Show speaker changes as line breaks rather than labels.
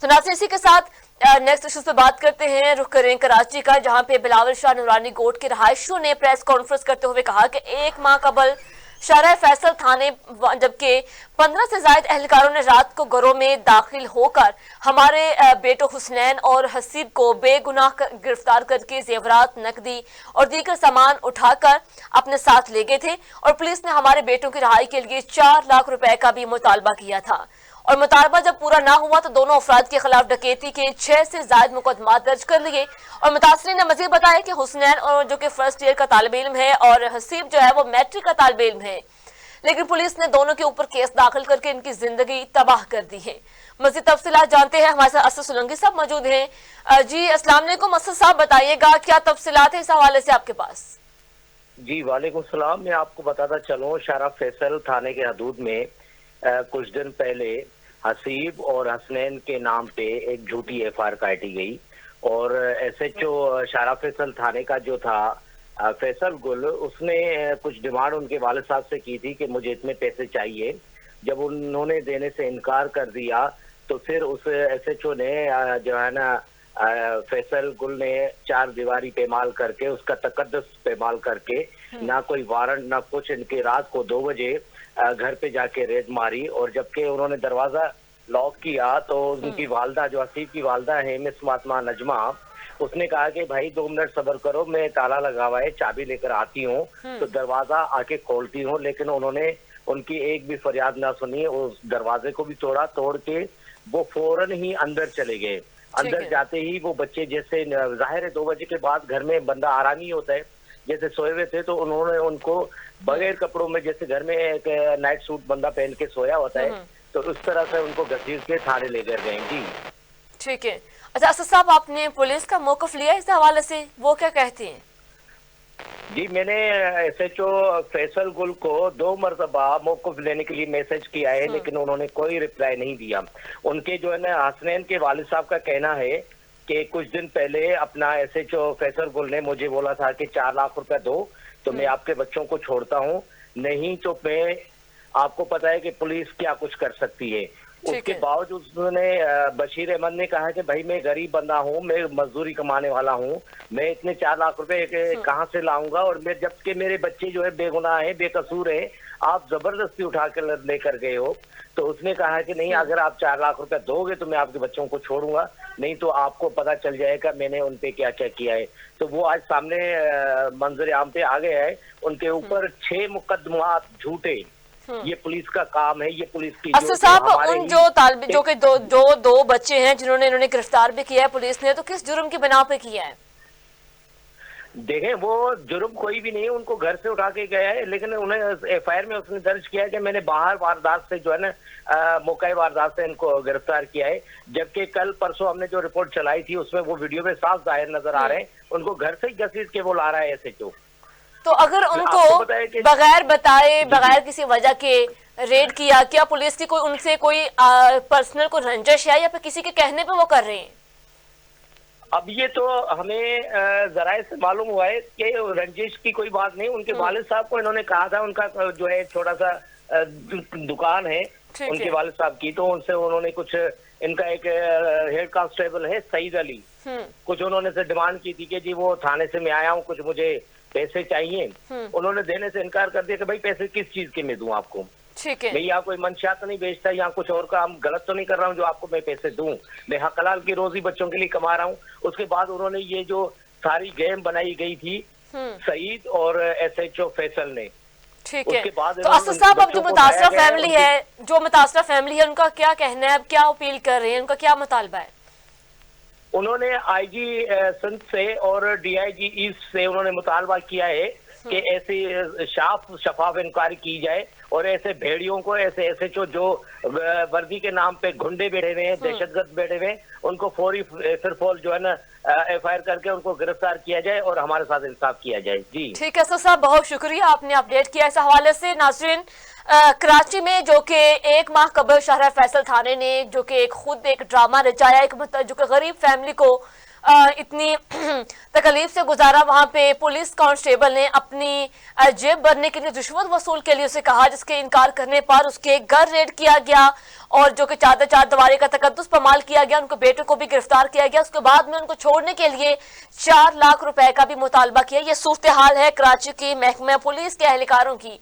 तो नाज़रीन, इसी के साथ नेक्स्ट इश्यूज पे बात करते हैं। रुख करें कराची का, जहां पे बिलावल शाह नूरानी गोट के रहायशियों ने प्रेस कॉन्फ्रेंस करते हुए कहा कि एक माह कबल शहर फैसल थाने जबकि 15 से ज्यादा एहलकारों ने रात को घरों में दाखिल होकर हमारे बेटों हुसनैन और हसीब को बेगुनाह गिरफ्तार करके जेवरात, नकदी और दीगर सामान उठाकर अपने साथ ले गए थे और पुलिस ने हमारे बेटों की रिहाई के लिए 4 लाख रुपए का भी मुतालबा किया था। और मुतालबा जब पूरा ना हुआ तो दोनों अफराद के खिलाफ डकैती के 6 से ज्यादा मुकदमा दर्ज कर लिए। और मुतासरीन ने मजीद बताया कि हुसनैन और जो कि फर्स्ट ईयर का तालिब इल्म है और हसीब जो है वो मैट्रिक का तालिब इल्म है, लेकिन पुलिस ने दोनों के ऊपर केस दाखिल करके इनकी जिंदगी तबाह कर दी है। मजीद तफसीलात जानते हैं, हमारे साथ असद सोलंकी साहब मौजूद हैं। जी अस्सलाम वालेकुम असद साहब, बताइएगा क्या तफसीलात है इस हवाले से आपके पास?
जी वालेकुम सलाम। मैं आपको बताता चलूं, शहर फैसल थाने के हदूद में कुछ दिन पहले हसीब और हसनैन के नाम पे एक झूठी एफआईआर काटी गई और एसएचओ शहर फैसल थाने का जो था फैसल गुल, उसने कुछ डिमांड उनके वालिद साहब से की थी कि मुझे इतने पैसे चाहिए। जब उन्होंने देने से इनकार कर दिया तो फिर उस एसएचओ ने जो है ना फैसल गुल ने 4 दीवारी पेमाल करके, उसका तकद्दुस पेमाल करके, ना कोई वारंट ना कुछ, इनके रात को 2 बजे घर पे जाके रेड मारी। और जबकि उन्होंने दरवाजा लॉक किया तो उनकी वालदा, जो हसीब की वालदा है मिस फातिमा नजमा, उसने कहा कि भाई 2 मिनट सब्र करो, मैं ताला लगा हुआ है, चाबी लेकर आती हूँ तो दरवाजा आके खोलती हूँ। लेकिन उन्होंने उनकी एक भी फरियाद ना सुनी, उस दरवाजे को भी तोड़ के वो फौरन ही अंदर चले गए। अंदर जाते ही वो बच्चे, जैसे जाहिर है 2 बजे के बाद घर में बंदा आरामी होता है, जैसे सोए हुए थे, तो उन्होंने उनको बगैर कपड़ों में, जैसे घर में एक नाइट सूट बंदा पहन के सोया होता है, तो उस तरह से उनको घसीट के थाने लेकर गए। जी
ठीक है। अच्छा असद साहब, आपने पुलिस का मौकफ लिया इस हवाले से, वो क्या कहते हैं?
जी, मैंने एसएचओ फैसल गुल को 2 मरतबा मौकफ लेने के लिए मैसेज किया है, लेकिन उन्होंने कोई रिप्लाई नहीं दिया। उनके जो है ना हसनैन के वालिद साहब का कहना है कि कुछ दिन पहले अपना एसएचओ फैसल गुल ने मुझे बोला था कि 4 लाख रुपए दो तो मैं आपके बच्चों को छोड़ता हूँ, नहीं तो मैं, आपको पता है कि पुलिस क्या कुछ कर सकती है। उसके बावजूद उन्होंने, बशीर अहमद ने कहा कि भाई मैं गरीब बंदा हूँ, मैं मजदूरी कमाने वाला हूँ, मैं इतने 4 लाख रुपए कहाँ से लाऊंगा, और मैं जबकि मेरे बच्चे जो है बेगुनाह है, बेकसूर है, आप जबरदस्ती उठा कर लेकर गए हो। तो उसने कहा कि नहीं, अगर आप 4 लाख रुपए दोगे तो मैं आपके बच्चों को छोड़ूंगा, नहीं तो आपको पता चल जाएगा मैंने उन पे क्या क्या किया है। तो वो आज सामने मंजर आम पे आ गया है। उनके ऊपर 6 मुकदमा झूठे, ये पुलिस का काम है, ये पुलिस की।
असद साहब, उन जो तालिब, जो कि दो बच्चे हैं जिन्होंने इन्होंने गिरफ्तार भी किया है पुलिस ने, तो किस जुर्म की बिना पे किया है?
देखें, वो जुर्म कोई भी नहीं है, उनको घर से उठा के गया है, लेकिन उन्हें एफआईआर में उसने दर्ज किया है कि मैंने बाहर वारदात से जो है ना मौका वारदात से इनको गिरफ्तार किया है। जबकि कल परसों हमने जो रिपोर्ट चलाई थी उसमें वो वीडियो में साफ जाहिर नजर आ रहे हैं, उनको घर से ही घसीट के वो ला रहा है एसएचओ।
तो अगर उनको बगैर बताए, बगैर किसी वजह के रेड किया, क्या पुलिस की कोई उनसे कोई पर्सनल कोई रंजिश है या फिर किसी के कहने पे वो कर रहे हैं?
अब ये तो हमें जराए से मालूम हुआ है कि रंजिश की कोई बात नहीं। उनके वालिद साहब को इन्होंने कहा था, उनका जो है छोटा सा दुकान है उनके वालिद साहब की, तो उनसे उन्होंने कुछ, इनका एक हेड कांस्टेबल है सईद अली, कुछ उन्होंने से डिमांड की थी कि जी वो थाने से मैं आया हूँ, कुछ मुझे पैसे चाहिए। उन्होंने देने से इनकार कर दिया कि भाई पैसे किस चीज के मैं दूं आपको, मैं यहाँ कोई मंशियात तो नहीं बेचता, यहाँ कुछ और काम गलत तो नहीं कर रहा हूँ जो आपको मैं पैसे दूं, मैं हकलाल की रोजी बच्चों के लिए कमा रहा हूँ। उसके बाद उन्होंने ये जो सारी गेम बनाई गई थी सईद और एसएचओ फैसल ने,
ठीक है। तो असद साहब, अब जो मुतासरा फैमिली है उनका क्या कहना है, अब क्या अपील कर रहे हैं, उनका क्या मुतालबा है?
उन्होंने आईजी सिंध से और डीआईजी ईस्ट से उन्होंने मुतालबा किया है कि ऐसी शफाफ इंक्वायरी की जाए और ऐसे भेड़ियों को, ऐसे एसएचओ जो वर्दी के नाम पे गुंडे बैठे हुए हैं, दहशतगर्द बैठे हुए हैं, उनको फौरी फिरफौल जो है ना एफआईआर करके उनको गिरफ्तार किया जाए और हमारे साथ इंसाफ किया जाए। जी
ठीक है सर साहब, बहुत शुक्रिया, आपने अपडेट किया इस हवाले से। नाज़रीन, कराची में जो कि 1 माह कबल शहर फैसल थाने ने जो कि खुद एक ड्रामा रचाया, एक जो कि गरीब फैमिली को इतनी तकलीफ से गुजारा, वहां पे पुलिस कांस्टेबल ने अपनी जेब भरने के लिए रिश्वत वसूल के लिए उसे कहा, जिसके इनकार करने पर उसके घर रेड किया गया और जो कि चार दीवारी का तकद्दुस पमाल किया गया। उनके बेटे को भी गिरफ्तार किया गया। उसके बाद में उनको छोड़ने के लिए 4 लाख रुपए का भी मुतालबा किया। ये सूरत हाल है कराची की महकमा पुलिस के एहलकारों की।